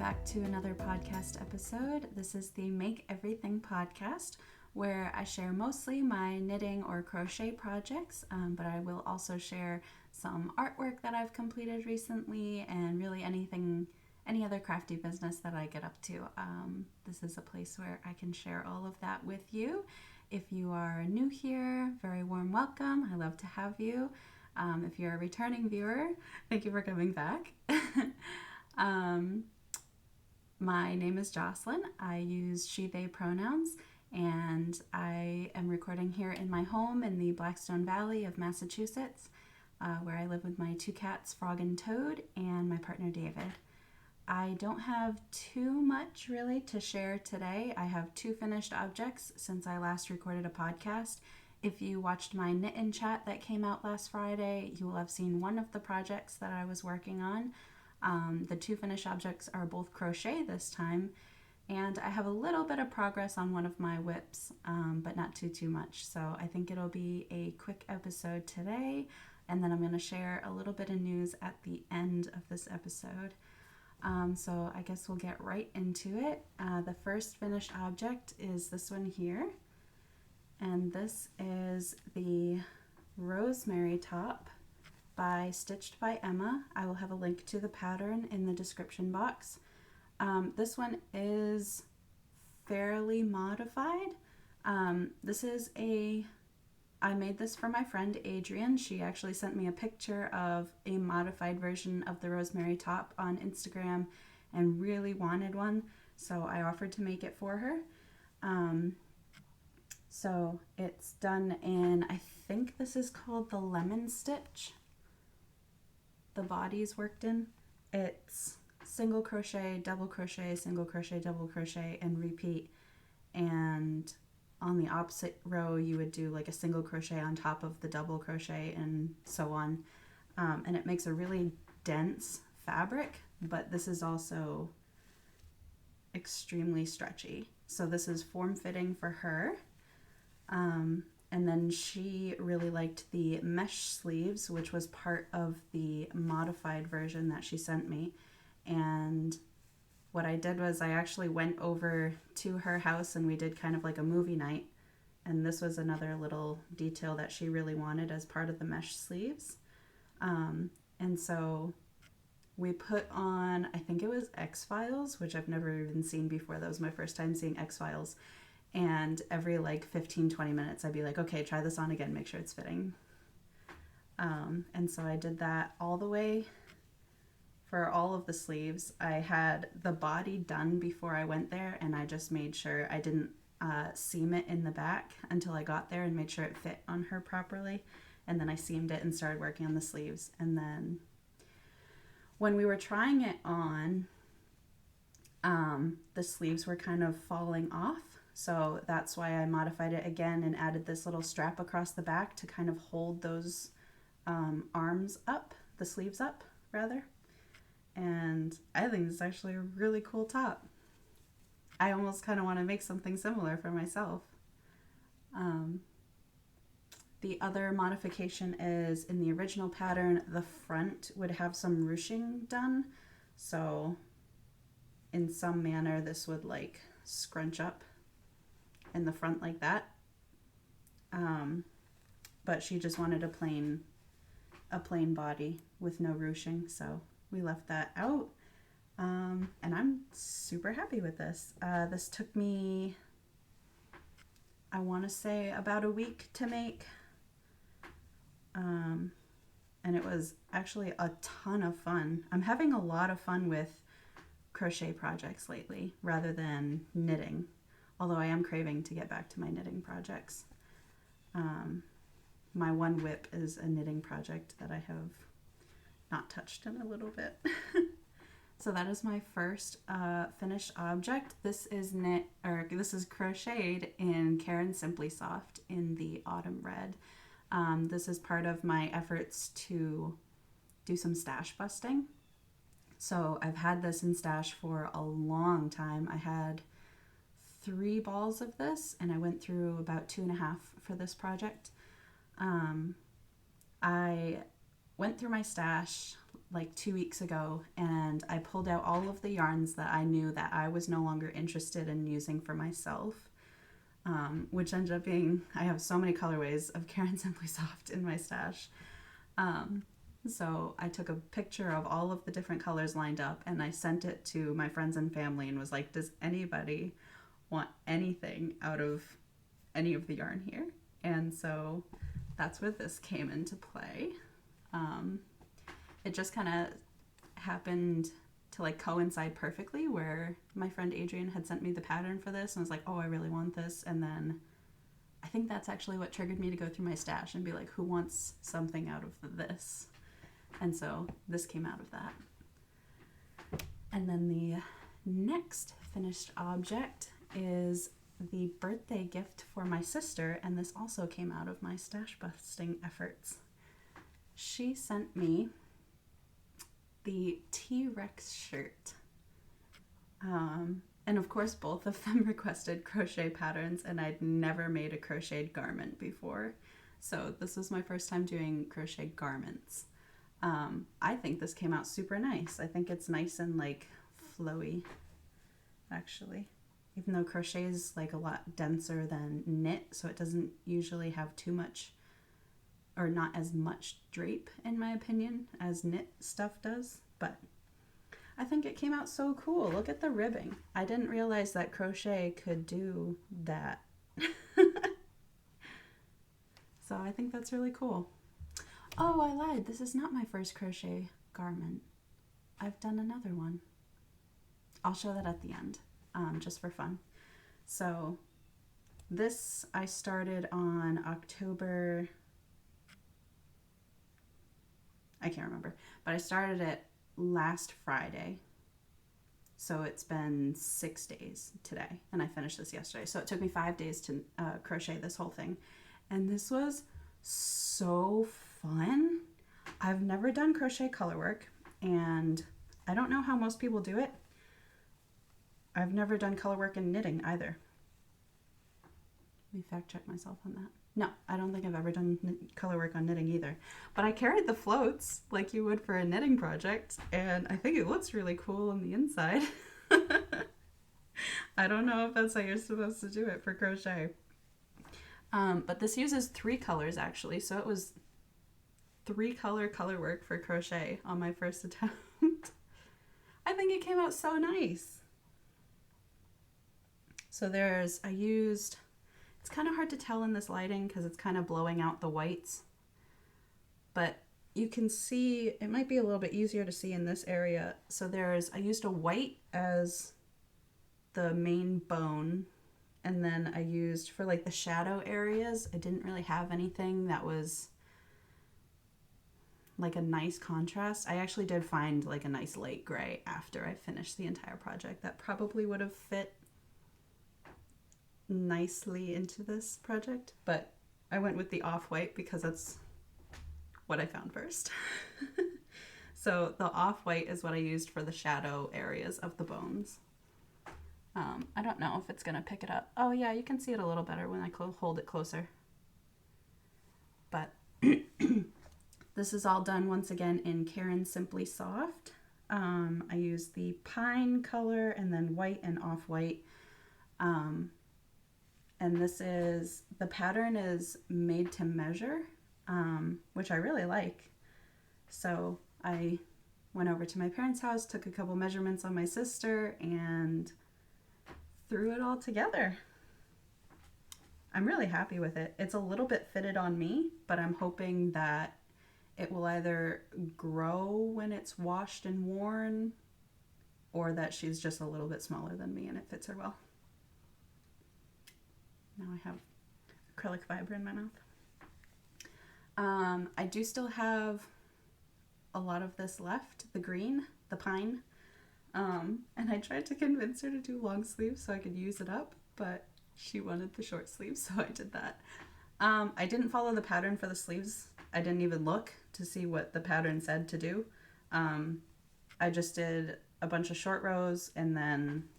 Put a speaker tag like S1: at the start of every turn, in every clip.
S1: back to another podcast episode. This is the Make Everything podcast, where I share mostly my knitting or crochet projects, but I will also share some artwork that I've completed recently and really any other crafty business that I get up to. This is a place where I can share all of that with you. If you are new here, very warm welcome. I love to have you. If you're a returning viewer, thank you for coming back. My name is Jocelyn. I use she, they pronouns, and I am recording here in my home in the Blackstone Valley of Massachusetts, where I live with my two cats, Frog and Toad, and my partner, David. I don't have too much really to share today. I have 2 finished objects since I last recorded a podcast. If you watched my knit in chat that came out last Friday, you will have seen one of the projects that I was working on. The 2 finished objects are both crochet this time, and I have a little bit of progress on one of my whips, but not too much. So I think it'll be a quick episode today, and then I'm going to share a little bit of news at the end of this episode. So I guess we'll get right into it. The first finished object is this one here, and this is the Rosemary top by Stitched by Emma. I will have a link to the pattern in the description box. This one is fairly modified. I made this for my friend Adrian. She actually sent me a picture of a modified version of the Rosemary top on Instagram and really wanted one, so I offered to make it for her. So it's done in, I think this is called the lemon stitch. The body's worked in. It's single crochet, double crochet, single crochet, double crochet, and repeat. And on the opposite row, you would do like a single crochet on top of the double crochet and so on. And it makes a really dense fabric, but this is also extremely stretchy. So this is form-fitting for her. And then she really liked the mesh sleeves, which was part of the modified version that she sent me. And what I did was I actually went over to her house and we did kind of like a movie night. And this was another little detail that she really wanted as part of the mesh sleeves. And so we put on, I think it was X-Files, which I've never even seen before. That was my first time seeing X-Files. And every like 15-20 minutes I'd be like, okay, try this on again, make sure it's fitting. And so I did that all the way for all of the sleeves. I had the body done before I went there, and I just made sure I didn't seam it in the back until I got there and made sure it fit on her properly. And then I seamed it and started working on the sleeves. And then when we were trying it on, the sleeves were kind of falling off. So that's why I modified it again and added this little strap across the back to kind of hold those arms up, the sleeves up rather. And I think it's actually a really cool top. I almost kind of want to make something similar for myself. The other modification is in the original pattern, the front would have some ruching done. So in some manner, this would like scrunch up in the front like that. But she just wanted a plain body with no ruching, so we left that out. And I'm super happy with this. This took me, I want to say, about a week to make. And it was actually a ton of fun. I'm having a lot of fun with crochet projects lately rather than knitting. Although I am craving to get back to my knitting projects. My one whip is a knitting project that I have not touched in a little bit. So that is my first finished object. This is crocheted in Caron Simply Soft in the autumn red. This is part of my efforts to do some stash busting. So I've had this in stash for a long time. I had 3 balls of this, and I went through about 2.5 for this project. I went through my stash like 2 weeks ago, and I pulled out all of the yarns that I knew that I was no longer interested in using for myself, which ended up being, I have so many colorways of Caron Simply Soft in my stash. So I took a picture of all of the different colors lined up, and I sent it to my friends and family and was like, does anybody want anything out of any of the yarn here? And so that's where this came into play. It just kind of happened to like coincide perfectly, where my friend Adrian had sent me the pattern for this and was like, oh, I really want this. And then I think that's actually what triggered me to go through my stash and be like, who wants something out of this? And so this came out of that. And then the next finished object is the birthday gift for my sister, and this also came out of my stash busting efforts. She sent me the T-Rex shirt. And of course both of them requested crochet patterns, and I'd never made a crocheted garment before. So this was my first time doing crochet garments. I think this came out super nice. I think it's nice and like flowy, actually. Even though crochet is like a lot denser than knit, so it doesn't usually have too much, or not as much drape in my opinion as knit stuff does. But I think it came out so cool. Look at the ribbing. I didn't realize that crochet could do that. So I think that's really cool. Oh, I lied. This is not my first crochet garment. I've done another one. I'll show that at the end, just for fun. So this I started on October, I can't remember, but I started it last Friday. So it's been 6 days today, and I finished this yesterday. So it took me 5 days to crochet this whole thing. And this was so fun. I've never done crochet color work, and I don't know how most people do it. I've never done color work in knitting either. Let me fact check myself on that. No, I don't think I've ever done color work on knitting either. But I carried the floats like you would for a knitting project, and I think it looks really cool on the inside. I don't know if that's how you're supposed to do it for crochet. But this uses 3 colors actually, so it was 3 color work for crochet on my first attempt. I think it came out so nice. So it's kind of hard to tell in this lighting because it's kind of blowing out the whites, but you can see, it might be a little bit easier to see in this area. So I used a white as the main bone, and then I used for like the shadow areas, I didn't really have anything that was like a nice contrast. I actually did find like a nice light gray after I finished the entire project that probably would have fit nicely into this project, but I went with the off-white because that's what I found first. So the off-white is what I used for the shadow areas of the bones. I don't know if it's gonna pick it up. Oh yeah, you can see it a little better when I hold it closer. But this is all done once again in Caron Simply Soft. I used the pine color and then white and off-white. And the pattern is made to measure, which I really like. So I went over to my parents' house, took a couple measurements on my sister, and threw it all together. I'm really happy with it. It's a little bit fitted on me, but I'm hoping that it will either grow when it's washed and worn, or that she's just a little bit smaller than me and it fits her well. Now I have acrylic fiber in my mouth. I do still have a lot of this left, the green, the pine. And I tried to convince her to do long sleeves so I could use it up, but she wanted the short sleeves, so I did that. I didn't follow the pattern for the sleeves. I didn't even look to see what the pattern said to do. I just did a bunch of short rows, and then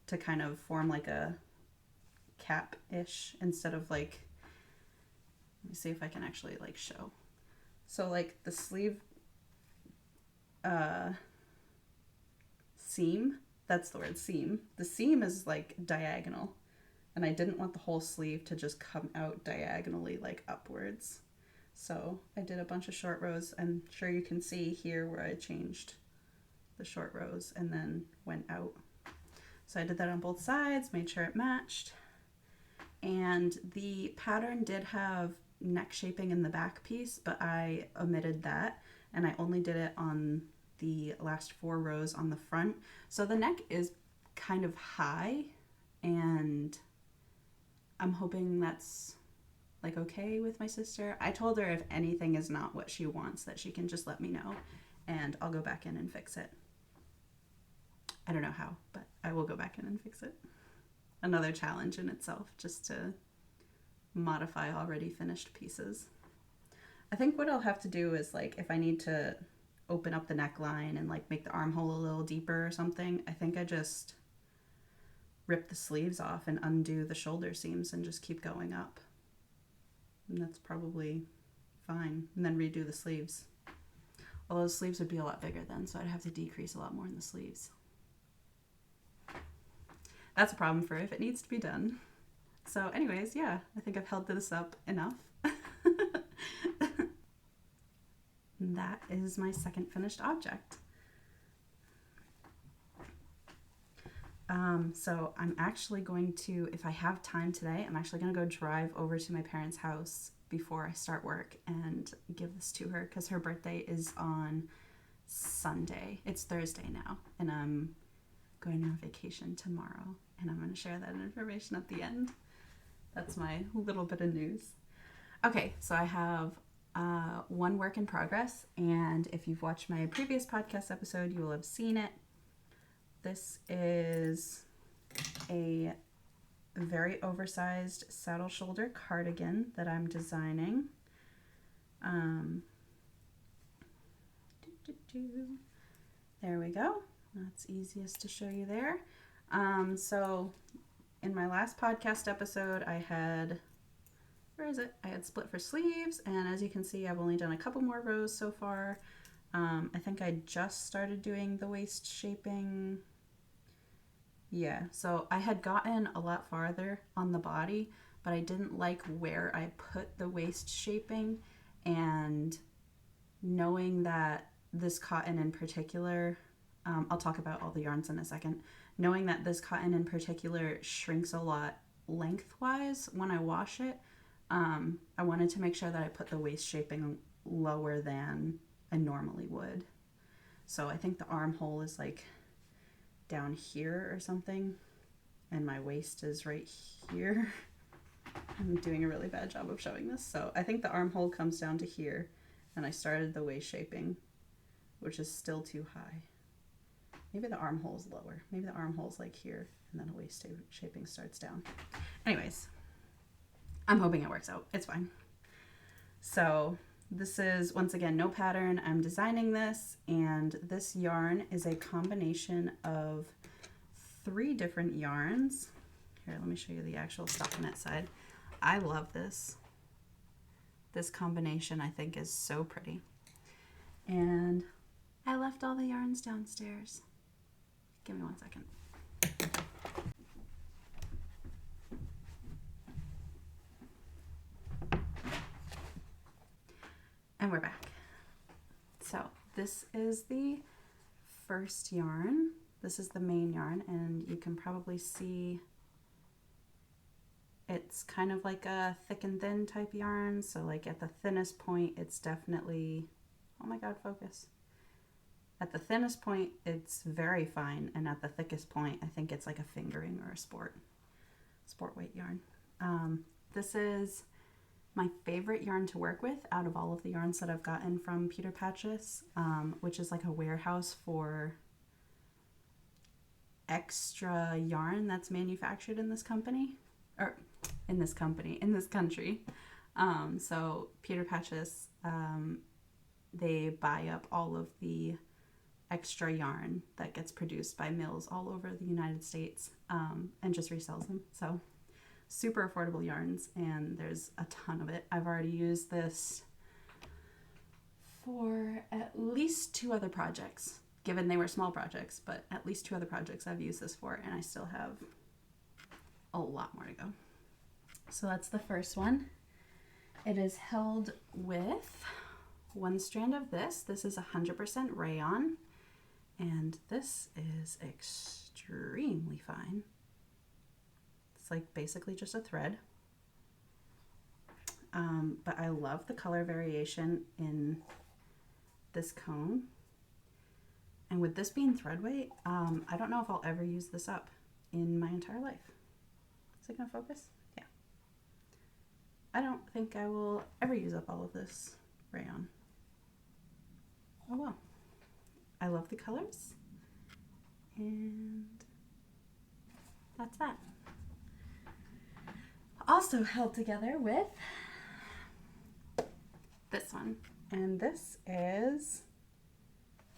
S1: to kind of form like a cap-ish instead of like, let me see if I can actually like show. So like the sleeve seam, that's the word, seam. The seam is like diagonal, and I didn't want the whole sleeve to just come out diagonally like upwards. So I did a bunch of short rows. I'm sure you can see here where I changed the short rows and then went out. So I did that on both sides, made sure it matched. And the pattern did have neck shaping in the back piece, but I omitted that, and I only did it on the last 4 rows on the front. So the neck is kind of high, and I'm hoping that's like okay with my sister. I told her if anything is not what she wants, that she can just let me know and I'll go back in and fix it. I don't know how, but I will go back in and fix it. Another challenge in itself, just to modify already finished pieces. I think what I'll have to do is, like, if I need to open up the neckline and like make the armhole a little deeper or something, I think I just rip the sleeves off and undo the shoulder seams and just keep going up. And that's probably fine. And then redo the sleeves. Although the sleeves would be a lot bigger then, so I'd have to decrease a lot more in the sleeves. That's a problem for if it needs to be done. So anyways, yeah, I think I've held this up enough. That is my second finished object. So I'm actually going to, if I have time today, I'm actually going to go drive over to my parents' house before I start work and give this to her, because her birthday is on Sunday. It's Thursday now, and I'm going on vacation tomorrow, and I'm going to share that information at the end. That's my little bit of news. Okay, so I have one work in progress, and if you've watched my previous podcast episode, you will have seen it. This is a very oversized saddle shoulder cardigan that I'm designing. There we go. That's easiest to show you there. So in my last podcast episode, I had, where is it? I had split for sleeves, and as you can see, I've only done a couple more rows so far. I think I just started doing the waist shaping. Yeah, so I had gotten a lot farther on the body, but I didn't like where I put the waist shaping, and knowing that this cotton in particular, I'll talk about all the yarns in a second, knowing that this cotton in particular shrinks a lot lengthwise when I wash it, I wanted to make sure that I put the waist shaping lower than I normally would. So I think the armhole is like down here or something, and my waist is right here. I'm doing a really bad job of showing this. So I think the armhole comes down to here, and I started the waist shaping, which is still too high. Maybe the armhole's lower. Maybe the armhole's like here, and then the waist shaping starts down. Anyways, I'm hoping it works out. It's fine. So this is, once again, no pattern. I'm designing this, and this yarn is a combination of 3 different yarns. Here, let me show you the actual stockinette side. I love this. This combination, I think, is so pretty. And I left all the yarns downstairs. Give me 1 second. And we're back. So this is the first yarn. This is the main yarn, and you can probably see it's kind of like a thick and thin type yarn. So like at the thinnest point, it's definitely, oh my God, focus. At the thinnest point, it's very fine, and at the thickest point, I think it's like a fingering or a sport weight yarn. This is my favorite yarn to work with out of all of the yarns that I've gotten from Peter Patches, which is like a warehouse for extra yarn that's manufactured in this company, or in this country. So Peter Patches, they buy up all of the extra yarn that gets produced by mills all over the United States, and just resells them. So super affordable yarns, and there's a ton of it. I've already used this for at least 2 other projects, given they were small projects, but at least 2 other projects I've used this for, and I still have a lot more to go. So that's the first one. It is held with 1 strand of this. This is 100% rayon, and this is extremely fine. It's like basically just a thread. But I love the color variation in this cone. And with this being thread weight, I don't know if I'll ever use this up in my entire life. Is it gonna focus? Yeah. I don't think I will ever use up all of this rayon. Oh well. I love the colors. And that's that. Also held together with this one. And this is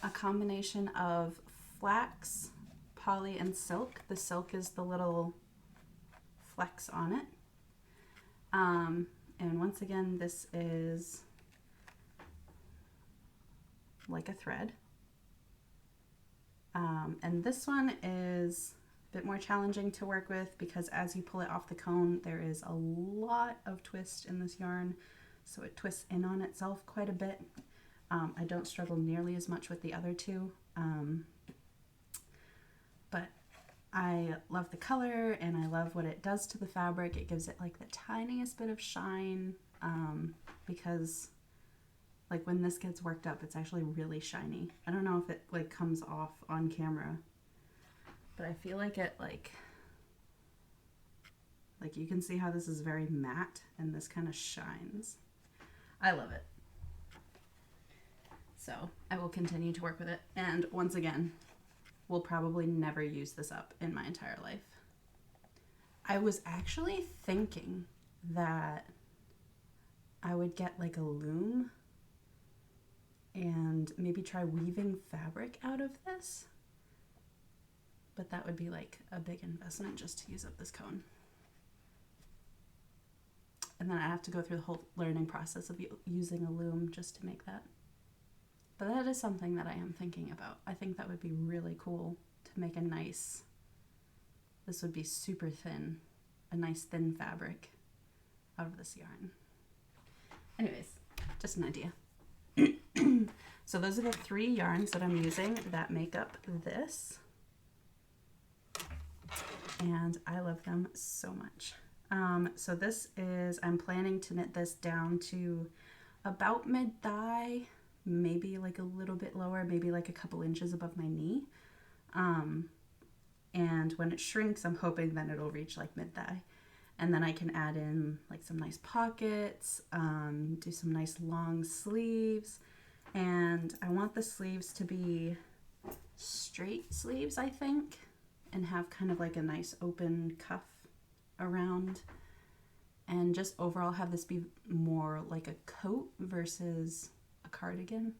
S1: a combination of flax, poly, and silk. The silk is the little flecks on it. And once again, this is like a thread. And this one is a bit more challenging to work with because as you pull it off the cone, there is a lot of twist in this yarn. So it twists in on itself quite a bit. I don't struggle nearly as much with the other 2. But I love the color and I love what it does to the fabric. It gives it like the tiniest bit of shine because like when this gets worked up, it's actually really shiny. I don't know if it like comes off on camera, but I feel like it like you can see how this is very matte and this kind of shines. I love it. So I will continue to work with it. And once again, will probably never use this up in my entire life. I was actually thinking that I would get like a loom and maybe try weaving fabric out of this. But that would be like a big investment just to use up this cone. And then I have to go through the whole learning process of using a loom just to make that. But that is something that I am thinking about. I think that would be really cool to make a nice, this would be super thin, a nice thin fabric out of this yarn. Anyways, just an idea. So those are the 3 yarns that I'm using that make up this. And I love them so much. So this is, I'm planning to knit this down to about mid-thigh, maybe like a little bit lower, maybe like a couple inches above my knee. And when it shrinks, I'm hoping then it'll reach like mid-thigh. And then I can add in like some nice pockets, do some nice long sleeves. And I want the sleeves to be straight sleeves, I think, and have kind of like a nice open cuff around. And just overall have this be more like a coat versus a cardigan.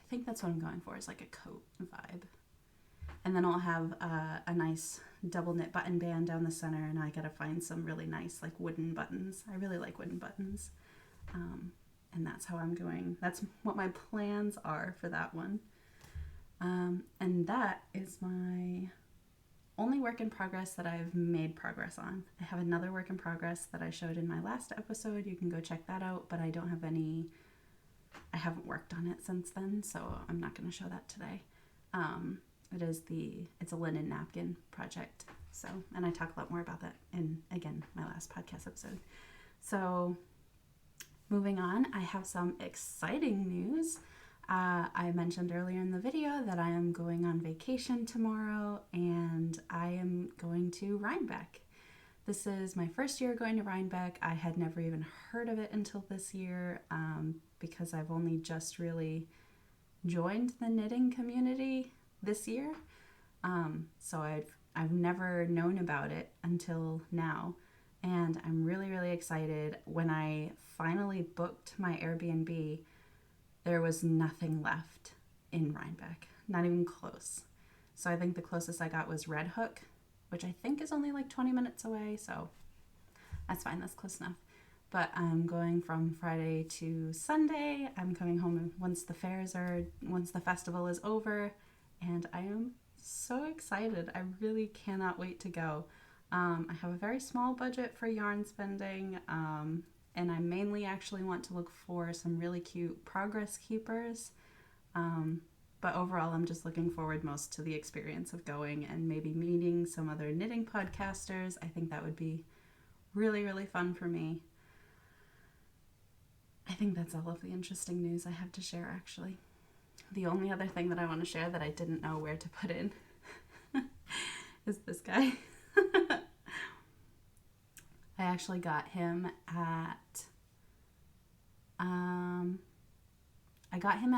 S1: I think that's what I'm going for, is like a coat vibe. And then I'll have a nice double knit button band down the center, and I gotta find some really nice like wooden buttons. I really like wooden buttons. And that's how I'm going. That's what my plans are for that one. And that is my only work in progress that I've made progress on. I have another work in progress that I showed in my last episode. You can go check that out, but I don't have any, I haven't worked on it since then, so I'm not going to show that today. It's a linen napkin project. So, and I talk a lot more about that in, again, my last podcast episode. So moving on, I have some exciting news. I mentioned earlier in the video that I am going on vacation tomorrow, and I am going to Rhinebeck. This is my first year going to Rhinebeck. I had never even heard of it until this year because I've only just really joined the knitting community this year. So I've never known about it until now, and I'm really, really excited. When I finally booked my Airbnb, there was nothing left in Rhinebeck, not even close. So I think the closest I got was Red Hook, which I think is only like 20 minutes away, so that's fine, that's close enough. but I'm going from Friday to Sunday. I'm coming home once the festival is over, and I am so excited. I really cannot wait to go. I have a very small budget for yarn spending, and I mainly actually want to look for some really cute progress keepers. But overall, I'm just looking forward most to the experience of going and maybe meeting some other knitting podcasters. I think that would be really, really fun for me. I think that's all of the interesting news I have to share, actually. The only other thing that I want to share that I didn't know where to put in is this guy. I actually got him at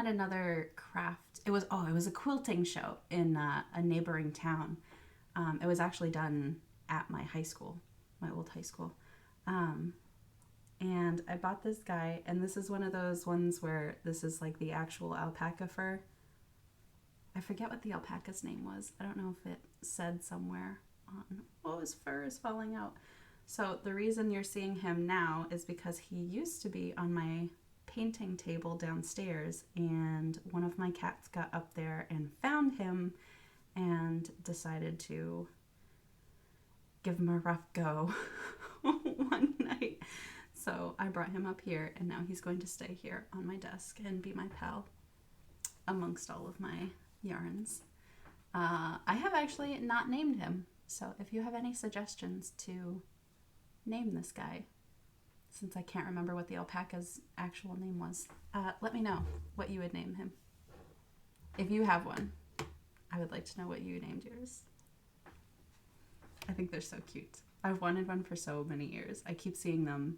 S1: another craft. It was a quilting show in a neighboring town. It was actually done at my high school, my old high school. And I bought this guy, and this is one of those ones where this is like the actual alpaca fur. I forget what the alpaca's name was. I don't know if it said somewhere on, oh, his fur is falling out. So the reason you're seeing him now is because he used to be on my painting table downstairs, and one of my cats got up there and found him and decided to give him a rough go one night. So I brought him up here, and now he's going to stay here on my desk and be my pal amongst all of my yarns. I have actually not named him, so if you have any suggestions to name this guy, since I can't remember what the alpaca's actual name was, let me know what you would name him. If you have one, I would like to know what you named yours. I think they're so cute. I've wanted one for so many years. I keep seeing them,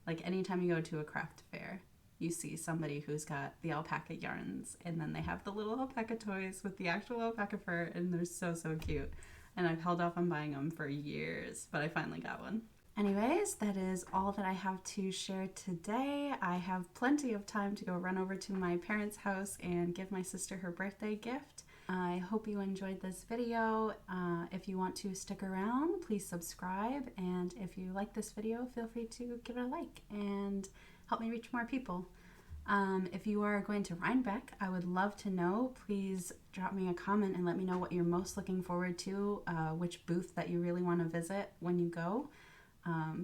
S1: like anytime you go to a craft fair, you see somebody who's got the alpaca yarns, and then they have the little alpaca toys with the actual alpaca fur, and they're so, so cute. And I've held off on buying them for years, but I finally got one. Anyways, that is all that I have to share today. I have plenty of time to go run over to my parents' house and give my sister her birthday gift. I hope you enjoyed this video. If you want to stick around, please subscribe. And if you like this video, feel free to give it a like and help me reach more people. If you are going to Rhinebeck, I would love to know. Please drop me a comment and let me know what you're most looking forward to, which booth that you really want to visit when you go.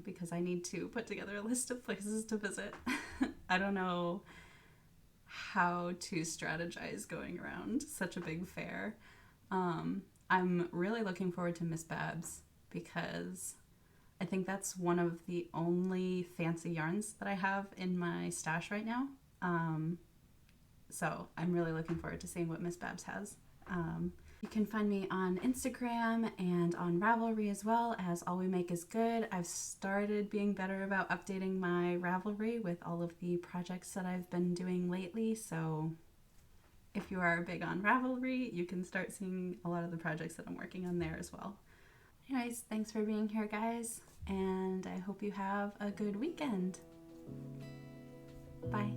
S1: Because I need to put together a list of places to visit. I don't know how to strategize going around such a big fair. I'm really looking forward to Miss Babs, because I think that's one of the only fancy yarns that I have in my stash right now. So I'm really looking forward to seeing what Miss Babs has. You can find me on Instagram and on Ravelry as well as All We Make Is Good. I've started being better about updating my Ravelry with all of the projects that I've been doing lately. So if you are big on Ravelry, you can start seeing a lot of the projects that I'm working on there as well. Anyways, thanks for being here, guys, and I hope you have a good weekend. Bye.